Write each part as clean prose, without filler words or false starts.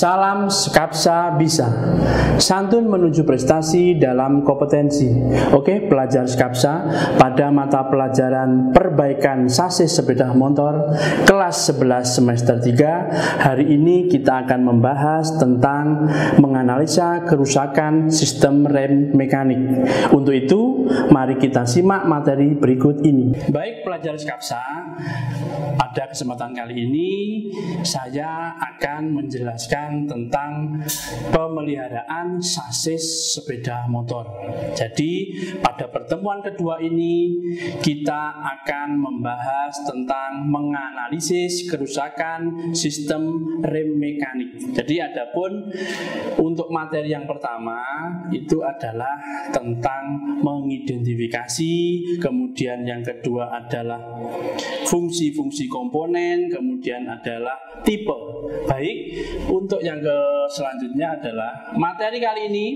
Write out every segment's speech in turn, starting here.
Salam Skapsa Bisa. Santun menuju prestasi dalam kompetensi. Oke, pelajar Skapsa, pada mata pelajaran perbaikan sasis sepeda motor kelas 11 semester 3, hari ini kita akan membahas tentang menganalisa kerusakan sistem rem mekanik. Untuk itu, mari kita simak materi berikut ini. Baik pelajar Skapsa, pada kesempatan kali ini saya akan menjelaskan tentang pemeliharaan sasis sepeda motor. Jadi pada pertemuan kedua ini kita akan membahas tentang menganalisis kerusakan sistem rem mekanik. Jadi adapun untuk materi yang pertama itu adalah tentang mengidentifikasi, kemudian yang kedua adalah fungsi-fungsi komponen, kemudian adalah tipe. Baik, untuk yang selanjutnya adalah materi kali ini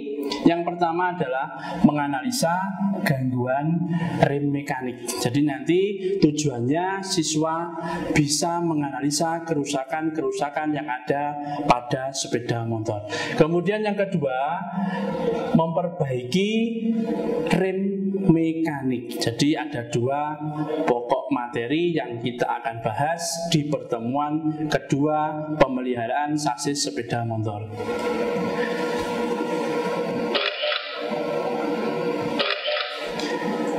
yang pertama adalah menganalisa gangguan rem mekanik. Jadi nanti tujuannya siswa bisa menganalisa kerusakan-kerusakan yang ada pada sepeda motor. Kemudian yang kedua, memperbaiki rem mekanik. Jadi ada dua pokok materi yang kita akan bahas di pertemuan kedua pemeliharaan sasis sepeda motor.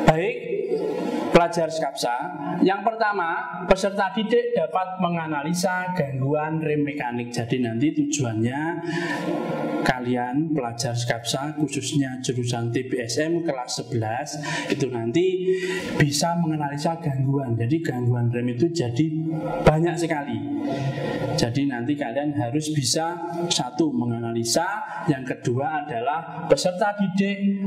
Baik, pelajar Skapsa, yang pertama, peserta didik dapat menganalisa gangguan rem mekanik. Jadi nanti tujuannya kalian pelajar Skapsa, khususnya jurusan TBSM kelas 11, itu nanti bisa menganalisa gangguan. Jadi gangguan rem itu jadi banyak sekali. Jadi nanti kalian harus bisa, satu, menganalisa, yang kedua adalah peserta didik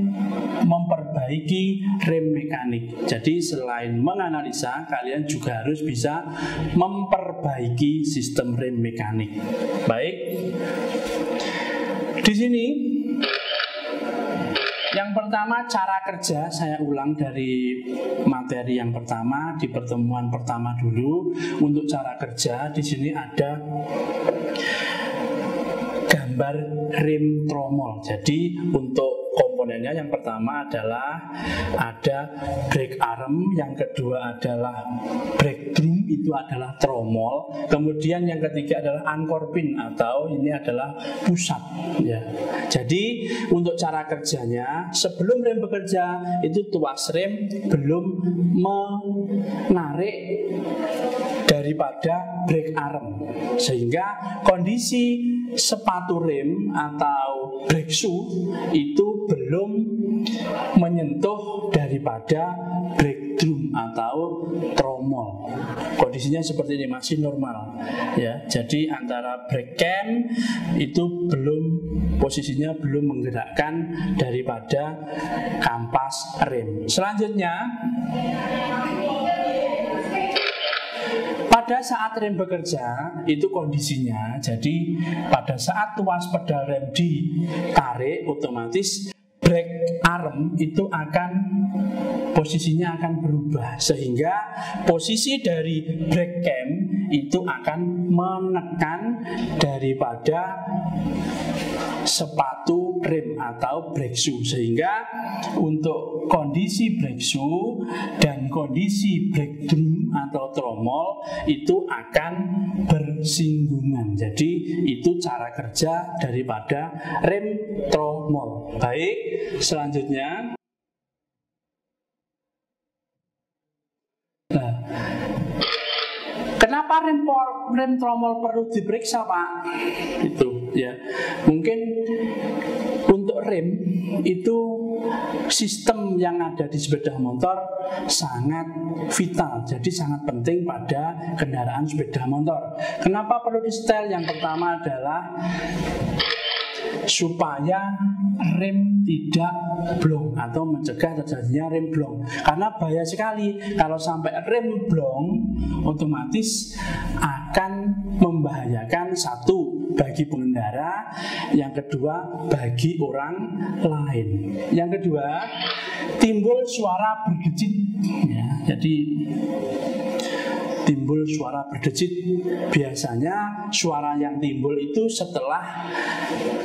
memperbaiki rem mekanik. Jadi selain menganalisa, kalian juga harus bisa memperbaiki sistem rem mekanik. Baik, di sini yang pertama cara kerja, saya ulang dari materi yang pertama di pertemuan pertama dulu. Untuk cara kerja di sini ada gambar rem tromol. Jadi untuk komponennya yang pertama adalah ada brake arm, yang kedua adalah brake drum, itu adalah tromol. Kemudian yang ketiga adalah anchor pin atau ini adalah pusat. Ya. Jadi untuk cara kerjanya, sebelum rem bekerja itu tuas rem belum menarik daripada brake arm, sehingga kondisi sepatu rem atau brake shoe itu belum menyentuh daripada brake drum atau tromol. Kondisinya seperti ini, masih normal ya. Jadi antara brake cam itu belum, posisinya belum menggerakkan daripada kampas rem. Selanjutnya, pada saat rem bekerja itu kondisinya, jadi pada saat tuas pedal rem ditarik, otomatis brake arm itu akan posisinya akan berubah, sehingga posisi dari brake cam itu akan menekan daripada sepatu rem atau brake shoe, sehingga untuk kondisi brake shoe dan kondisi brake drum atau tromol itu akan bersinggungan. Jadi itu cara kerja daripada rem tromol. Baik, selanjutnya, kenapa rem tromol perlu diperiksa, Pak? Itu ya. Mungkin untuk rem itu sistem yang ada di sepeda motor sangat vital, jadi sangat penting pada kendaraan sepeda motor. Kenapa perlu di-setel? Yang pertama adalah supaya rem tidak blong atau mencegah terjadinya rem blong. Karena bahaya sekali kalau sampai rem blong, otomatis akan membahayakan, satu, bagi pengendara, yang kedua bagi orang lain. Yang kedua, timbul suara bergejit ya. Jadi timbul suara berdecit. Biasanya suara yang timbul itu setelah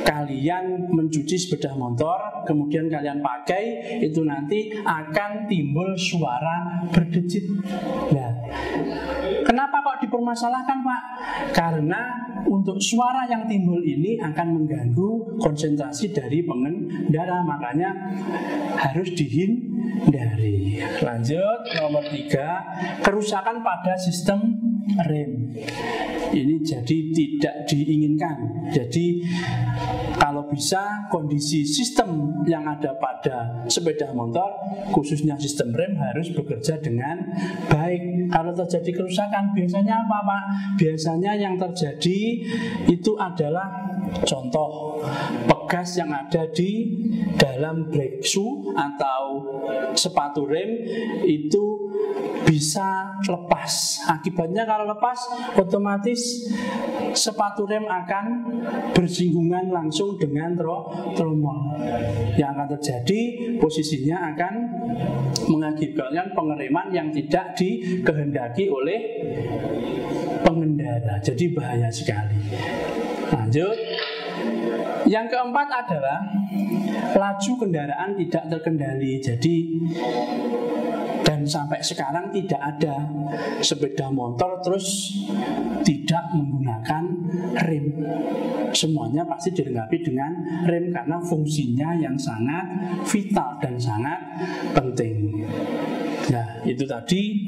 kalian mencuci sepeda motor, kemudian kalian pakai, itu nanti akan timbul suara berdecit. Nah, kenapa kok dipermasalahkan, Pak? Karena untuk suara yang timbul ini akan mengganggu konsentrasi dari pengendara, makanya harus dihindari. Lanjut, nomor 3, kerusakan pada sistem rem. Ini jadi tidak diinginkan. Jadi kalau bisa kondisi sistem yang ada pada sepeda motor, khususnya sistem rem, harus bekerja dengan baik. Kalau terjadi kerusakan, biasanya apa, Pak? Biasanya yang terjadi itu adalah contoh pegas yang ada di dalam brake shoe atau sepatu rem itu bisa lepas. Akibatnya kalau lepas, otomatis sepatu rem akan bersinggungan langsung dengan tromol. Yang akan terjadi, posisinya akan mengakibatkan pengereman yang tidak dikehendaki oleh pengendara. Jadi bahaya sekali. Lanjut. Yang keempat adalah laju kendaraan tidak terkendali. Jadi dan sampai sekarang tidak ada sepeda motor terus tidak menggunakan rem. Semuanya pasti dilengkapi dengan rem karena fungsinya yang sangat vital dan sangat penting. Nah, itu tadi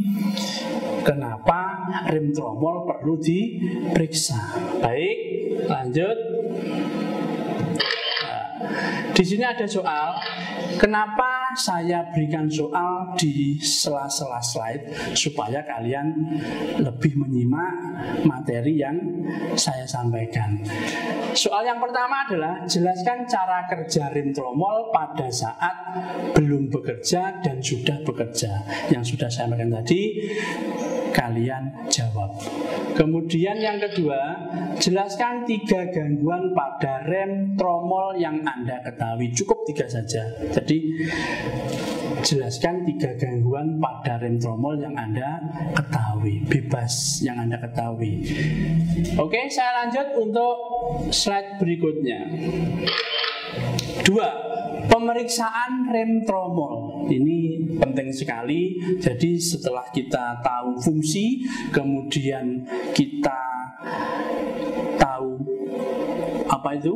kenapa rem tromol perlu diperiksa. Baik, lanjut. Di sini ada soal. Kenapa saya berikan soal di sela-sela slide supaya kalian lebih menyimak materi yang saya sampaikan. Soal yang pertama adalah jelaskan cara kerja rem tromol pada saat belum bekerja dan sudah bekerja. Yang sudah saya sampaikan tadi, kalian jawab. Kemudian yang kedua, jelaskan 3 gangguan pada rem tromol yang Anda ketahui. Cukup 3 saja. Jadi jelaskan 3 gangguan pada rem tromol yang Anda ketahui. Bebas yang Anda ketahui. Oke, saya lanjut untuk slide berikutnya. 2. Pemeriksaan rem tromol. Ini penting sekali. Jadi setelah kita tahu fungsi, kemudian kita tahu apa itu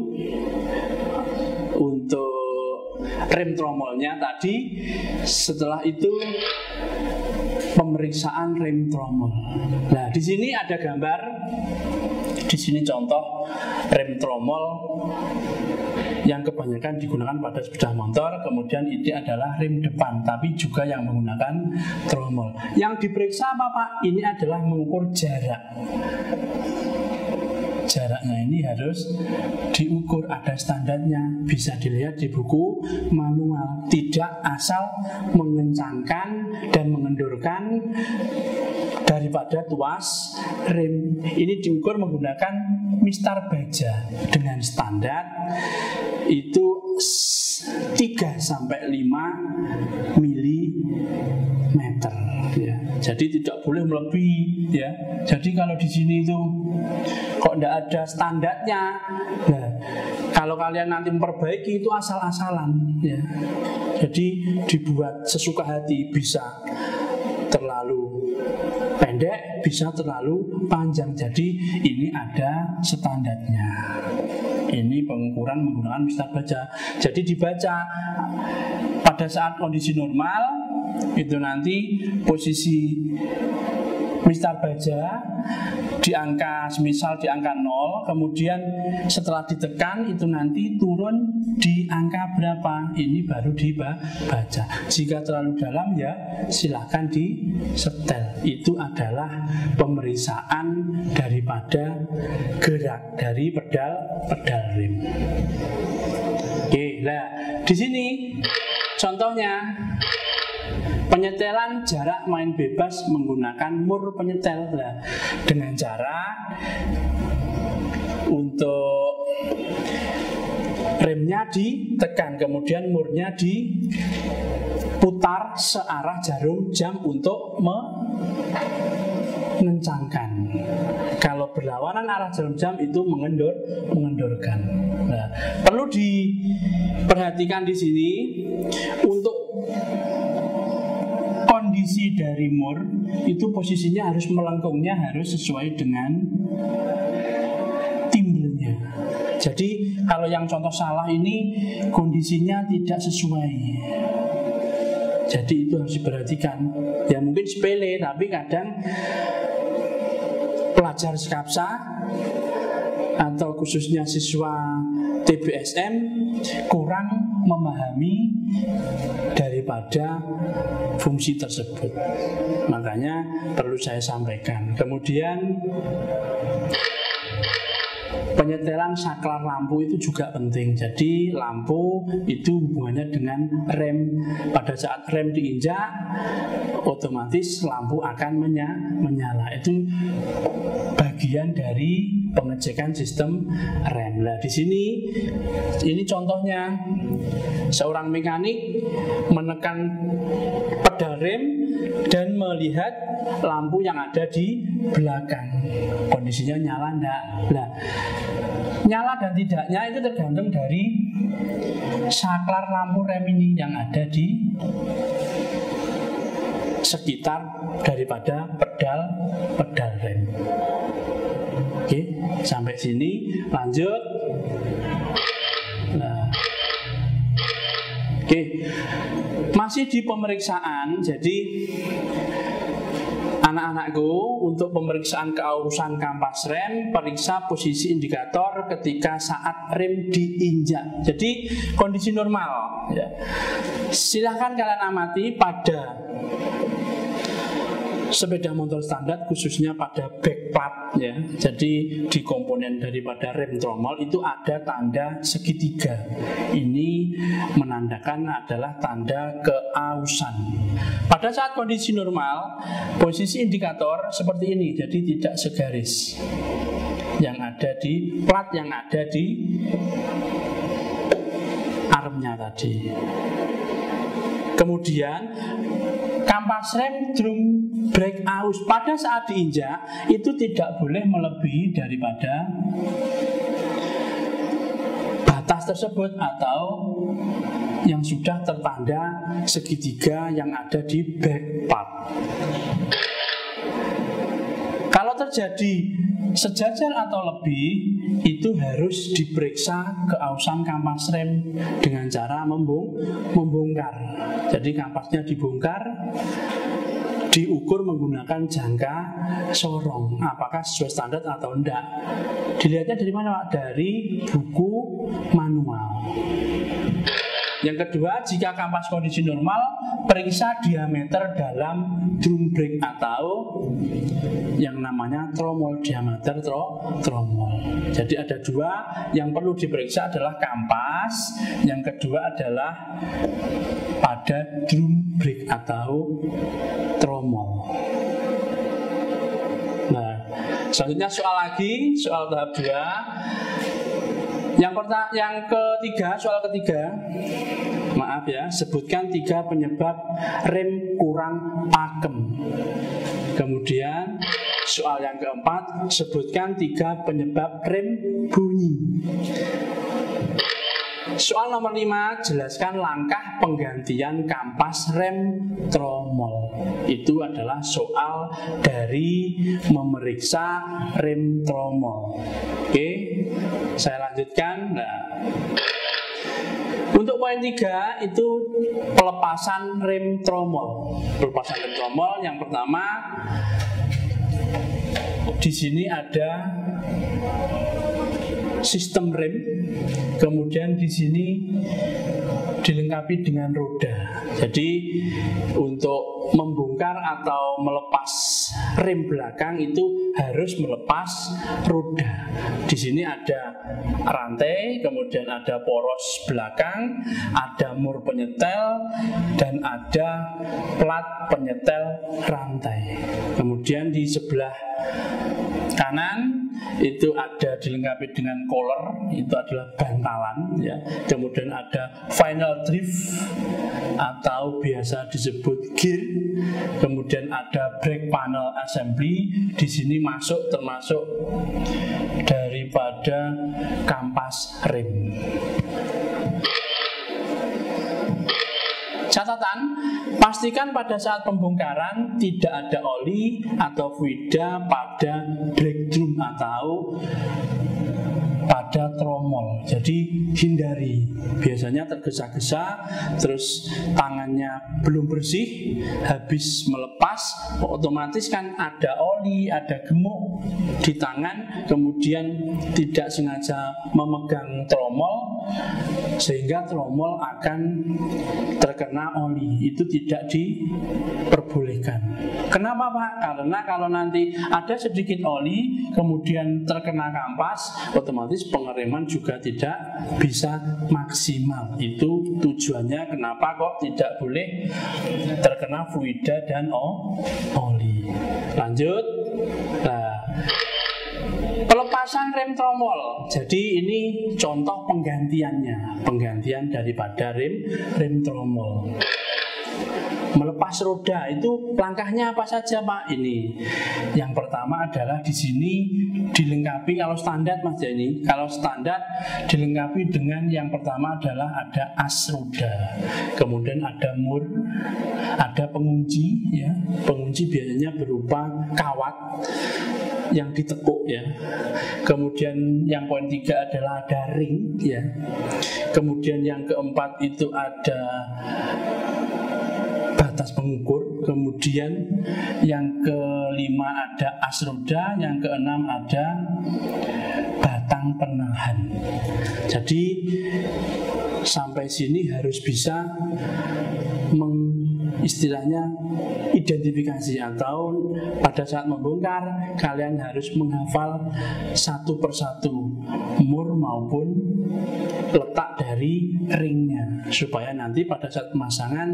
untuk rem tromolnya tadi, setelah itu pemeriksaan rem tromol. Nah, di sini ada gambar. Di sini contoh rem tromol yang kebanyakan digunakan pada sepeda motor. Kemudian ini adalah rem depan, tapi juga yang menggunakan tromol. Yang diperiksa apa, Pak? Ini adalah mengukur jarak. Jaraknya ini harus diukur, ada standarnya, bisa dilihat di buku manual. Tidak asal mengencangkan dan mengendurkan daripada tuas rem. Ini diukur menggunakan mistar baja dengan standar itu 3-5 mm ya. Jadi tidak boleh melebihi ya. Jadi kalau di sini itu kok tidak ada standarnya. Nah, kalau kalian nanti memperbaiki itu asal-asalan ya. Jadi dibuat sesuka hati, bisa terlalu pendek, bisa terlalu panjang. Jadi ini ada standarnya. Ini pengukuran menggunakan mistar baja. Jadi dibaca pada saat kondisi normal itu nanti posisi mistar baja di angka, semisal di angka 0, kemudian setelah ditekan itu nanti turun di angka berapa, ini baru dibaca. Jika terlalu dalam ya silahkan disetel. Itu adalah pemeriksaan daripada gerak dari pedal rem. Oke, nah di sini contohnya penyetelan jarak main bebas menggunakan mur penyetel. Nah, dengan cara untuk remnya ditekan, kemudian murnya diputar searah jarum jam untuk mengencangkan. Kalau berlawanan arah jarum jam itu mengendorkan. Nah, perlu diperhatikan di sini untuk kondisi dari Moore itu posisinya harus melengkungnya harus sesuai dengan timbelnya. Jadi kalau yang contoh salah ini kondisinya tidak sesuai. Jadi itu harus diperhatikan. Ya mungkin sepele, tapi kadang pelajar Skapsa atau khususnya siswa TBSM kurang memahami daripada fungsi tersebut. Makanya perlu saya sampaikan. Kemudian penyetelan saklar lampu itu juga penting. Jadi lampu itu hubungannya dengan rem. Pada saat rem diinjak, otomatis lampu akan menyala. Itu bagian dari pengecekan sistem rem. Nah, di sini ini contohnya seorang mekanik menekan pedal rem dan melihat lampu yang ada di belakang. Kondisinya nyala enggak? Nah, nyala dan tidaknya itu tergantung dari saklar lampu rem ini yang ada di sekitar daripada pedal rem. Oke, sampai sini lanjut. Nah, oke, masih di pemeriksaan. Jadi anak-anakku, untuk pemeriksaan keausan kampas rem, periksa posisi indikator ketika saat rem diinjak. Jadi kondisi normal. Ya. Silahkan kalian amati pada sepeda motor standar, khususnya pada backplate ya. Jadi di komponen daripada rem tromol itu ada tanda segitiga. Ini menandakan adalah tanda keausan. Pada saat kondisi normal, posisi indikator seperti ini, jadi tidak segaris. Yang ada di plat, yang ada di armnya tadi. Kemudian kampas rem drum brake aus pada saat diinjak itu tidak boleh melebihi daripada batas tersebut atau yang sudah tertanda segitiga yang ada di backplate. Kalau terjadi sejajar atau lebih, itu harus diperiksa keausan kampas rem dengan cara membongkar. Jadi kampasnya dibongkar, diukur menggunakan jangka sorong, apakah sesuai standar atau enggak. Dilihatnya dari mana, Pak? Dari buku manual. Yang kedua, jika kampas kondisi normal, periksa diameter dalam drum brake atau yang namanya tromol, diameter tromol. Jadi ada dua yang perlu diperiksa, adalah kampas, yang kedua adalah pada drum brake atau tromol. Nah, selanjutnya soal lagi, soal tahap 2. Yang ketiga, soal ketiga, maaf ya, sebutkan 3 penyebab rem kurang pakem. Kemudian soal yang keempat, sebutkan 3 penyebab rem bunyi. Soal nomor 5, jelaskan langkah penggantian kampas rem tromol. Itu adalah soal dari memeriksa rem tromol. Oke, saya lanjutkan. Nah, untuk poin 3 itu pelepasan rem tromol. Pelepasan rem tromol yang pertama, di sini ada sistem rem, kemudian di sini dilengkapi dengan roda. Jadi untuk membongkar atau melepas rem belakang itu harus melepas roda. Di sini ada rantai, kemudian ada poros belakang, ada mur penyetel, dan ada plat penyetel rantai. Kemudian di sebelah kanan itu ada dilengkapi dengan collar, itu adalah bantalan ya. Kemudian ada final drift atau biasa disebut gear. Kemudian ada brake panel assembly. Di sini masuk termasuk daripada kampas rem. Catatan, pastikan pada saat pembongkaran tidak ada oli atau fluida pada brake drum atau pada tromol. Jadi hindari. Biasanya tergesa-gesa, terus tangannya belum bersih, habis melepas, otomatis kan ada oli, ada gemuk di tangan, kemudian tidak sengaja memegang tromol, sehingga tromol akan terkena oli. Itu tidak diperbolehkan. Kenapa Pak? Karena kalau nanti ada sedikit oli, kemudian terkena kampas, otomatis pengereman juga tidak bisa maksimal. Itu tujuannya kenapa kok tidak boleh terkena fluida dan oli. Lanjut. Nah, pelepasan rem tromol. Jadi ini contoh penggantiannya, penggantian daripada rem tromol. Melepas roda itu langkahnya apa saja Pak? Ini yang pertama adalah di sini dilengkapi, kalau standar Mas Jani, kalau standar dilengkapi dengan yang pertama adalah ada as roda, kemudian ada mur, ada pengunci ya. Pengunci biasanya berupa kawat yang ditekuk ya. Kemudian yang poin 3 adalah ada ring ya. Kemudian yang keempat itu ada batas pengukur. Kemudian yang kelima ada as roda, yang keenam ada batang penahan. Jadi sampai sini harus bisa istilahnya identifikasi, atau pada saat membongkar kalian harus menghafal satu persatu mur maupun letak dari ringnya, supaya nanti pada saat pemasangan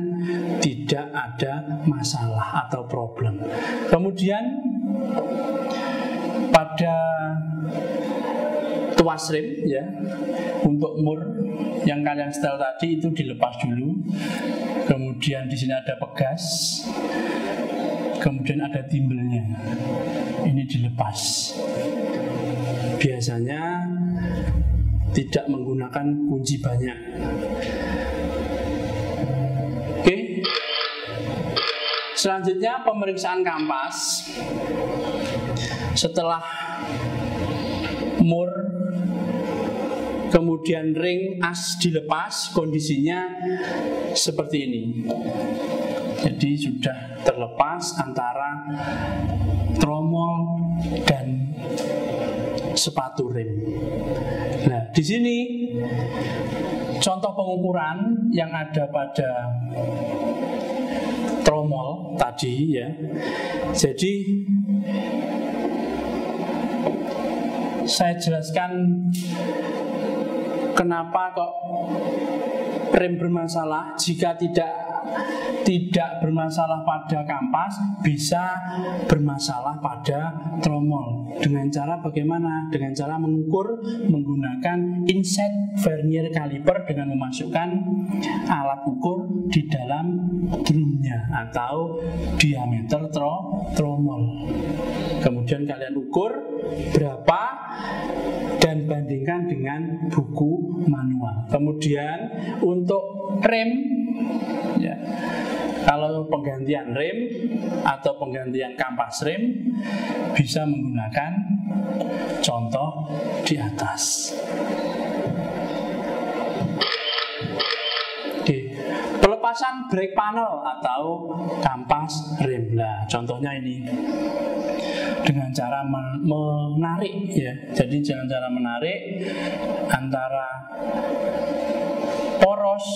tidak ada masalah atau problem. Kemudian pada tuas rem ya, untuk mur yang kalian setel tadi itu dilepas dulu. Kemudian di sini ada pegas, kemudian ada timbelnya, ini dilepas. Biasanya tidak menggunakan kunci banyak. Oke. Selanjutnya pemeriksaan kampas. Setelah mur kemudian ring as dilepas, kondisinya seperti ini. Jadi sudah terlepas antara tromol dan sepatu rem. Nah, di sini contoh pengukuran yang ada pada tromol tadi ya. Jadi saya jelaskan kenapa kok rem bermasalah. Jika tidak bermasalah pada kampas, bisa bermasalah pada tromol. Dengan cara bagaimana? Dengan cara mengukur menggunakan inside vernier caliper dengan memasukkan alat ukur di dalam drumnya atau diameter tromol. Kemudian kalian ukur berapa dan bandingkan dengan buku manual. Kemudian untuk rem ya, kalau penggantian rem atau penggantian kampas rem bisa menggunakan contoh di atas. Oke. Pelepasan brake panel atau kampas rem. Nah, contohnya ini dengan cara menarik ya. Jadi dengan cara menarik antara poros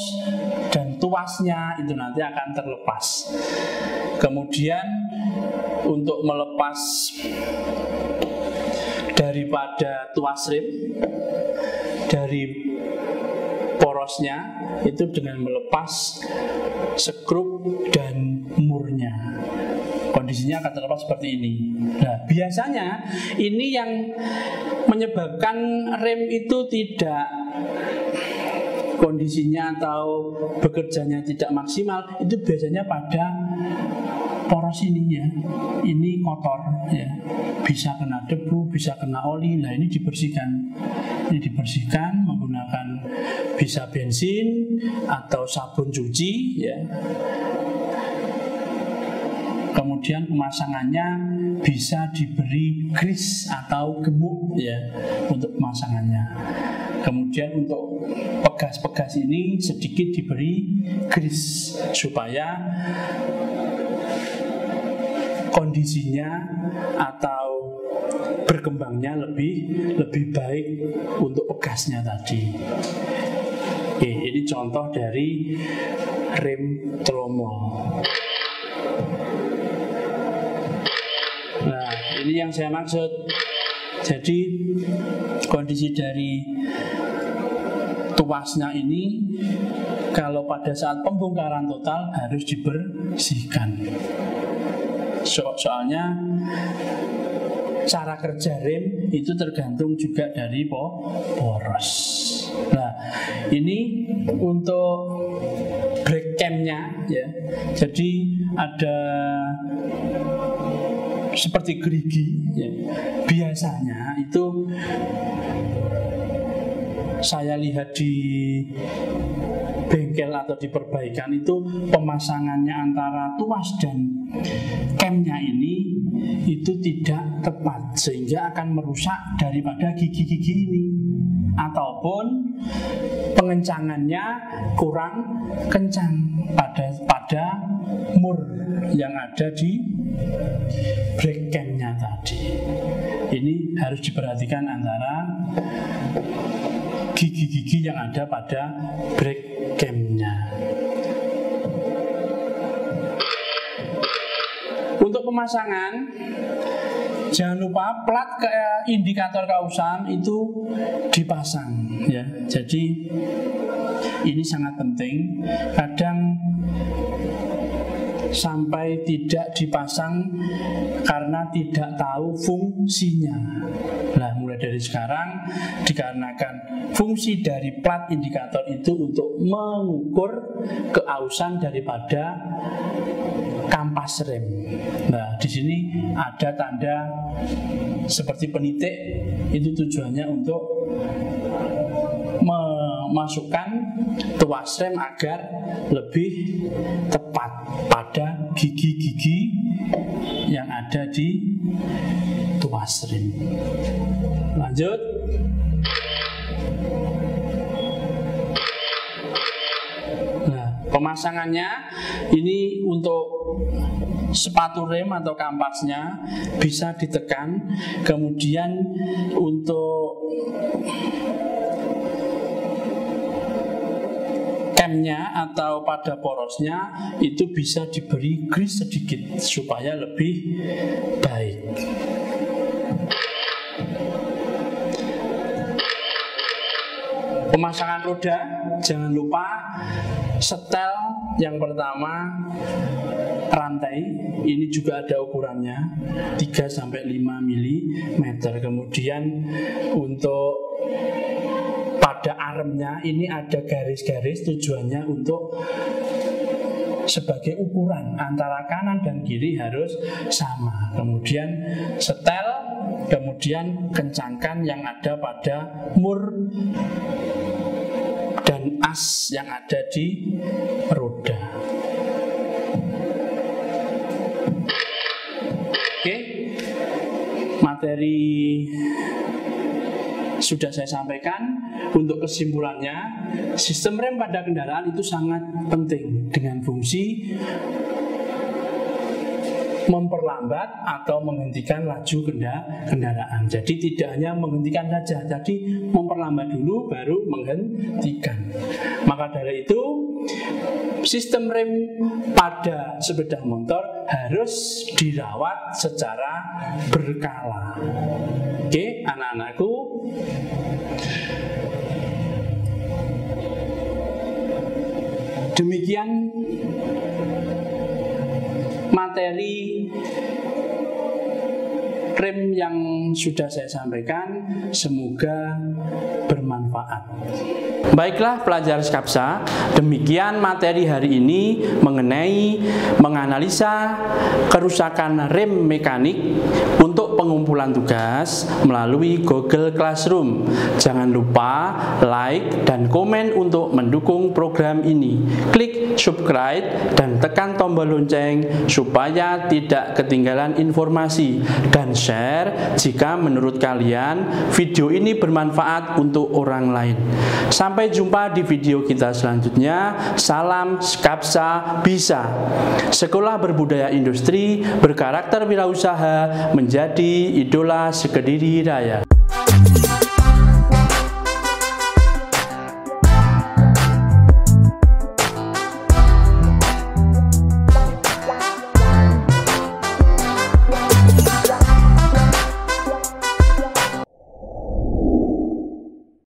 dan tuasnya itu nanti akan terlepas. Kemudian untuk melepas daripada tuas rem dari porosnya itu dengan melepas skrup dan murnya. Kondisinya akan terlepas seperti ini. Nah, biasanya ini yang menyebabkan rem itu tidak kondisinya atau bekerjanya tidak maksimal, itu biasanya pada poros ininya. Ini kotor ya. Bisa kena debu, bisa kena oli. Nah, ini dibersihkan. Ini dibersihkan menggunakan bisa bensin atau sabun cuci ya. Kemudian pemasangannya bisa diberi grease atau gemuk ya untuk pemasangannya. Kemudian untuk pegas-pegas ini sedikit diberi grease supaya kondisinya atau berkembangnya lebih baik untuk pegasnya tadi. Oke, ini contoh dari rem tromol. Nah, ini yang saya maksud. Jadi kondisi dari tuasnya ini kalau pada saat pembongkaran total harus dibersihkan. Soalnya cara kerja rem itu tergantung juga dari poros. Nah, ini untuk brake cam-nya ya. Jadi ada seperti gerigi ya. Biasanya itu saya lihat di bengkel atau di perbaikan itu pemasangannya antara tuas dan camnya ini itu tidak tepat sehingga akan merusak daripada gigi-gigi ini, ataupun pengencangannya kurang kencang pada mur yang ada di brake camnya tadi. Ini harus diperhatikan antara gigi-gigi yang ada pada brake camnya. Untuk pemasangan, jangan lupa plat indikator kausan itu dipasang ya. Jadi ini sangat penting. Kadang sampai tidak dipasang karena tidak tahu fungsinya. Nah, mulai dari sekarang dikarenakan fungsi dari plat indikator itu untuk mengukur keausan daripada kampas rem. Nah, di sini ada tanda seperti penitik, itu tujuannya untuk memasukkan tuas rem agar lebih tepat pada gigi-gigi yang ada di tuas rem. Lanjut. Nah, pemasangannya ini untuk sepatu rem atau kampasnya bisa ditekan, kemudian untuk camnya atau pada porosnya itu bisa diberi grease sedikit supaya lebih baik. Pemasangan roda, jangan lupa setel yang pertama rantai, ini juga ada ukurannya 3-5 mm. Kemudian untuk pada armnya ini ada garis-garis, tujuannya untuk sebagai ukuran antara kanan dan kiri harus sama. Kemudian setel, kemudian kencangkan yang ada pada mur dan as yang ada di roda. Oke, materi sudah saya sampaikan. Untuk kesimpulannya, sistem rem pada kendaraan itu sangat penting dengan fungsi memperlambat atau menghentikan laju kendaraan. Jadi tidak hanya menghentikan saja, jadi memperlambat dulu baru menghentikan. Maka dari itu sistem rem pada sepeda motor harus dirawat secara berkala. Oke, anak-anakku, demikian materi rem yang sudah saya sampaikan semoga bermanfaat. Baiklah pelajar Skapsa, demikian materi hari ini mengenai menganalisa kerusakan rem mekanik untuk pengumpulan tugas melalui Google Classroom. Jangan lupa like dan komen untuk mendukung program ini. Klik subscribe dan tekan tombol lonceng supaya tidak ketinggalan informasi, dan share jika menurut kalian video ini bermanfaat untuk orang lain. Sampai jumpa di video kita selanjutnya. Salam Skapsa Bisa. Sekolah berbudaya industri, berkarakter wirausaha, menjadi idola sekediri raya.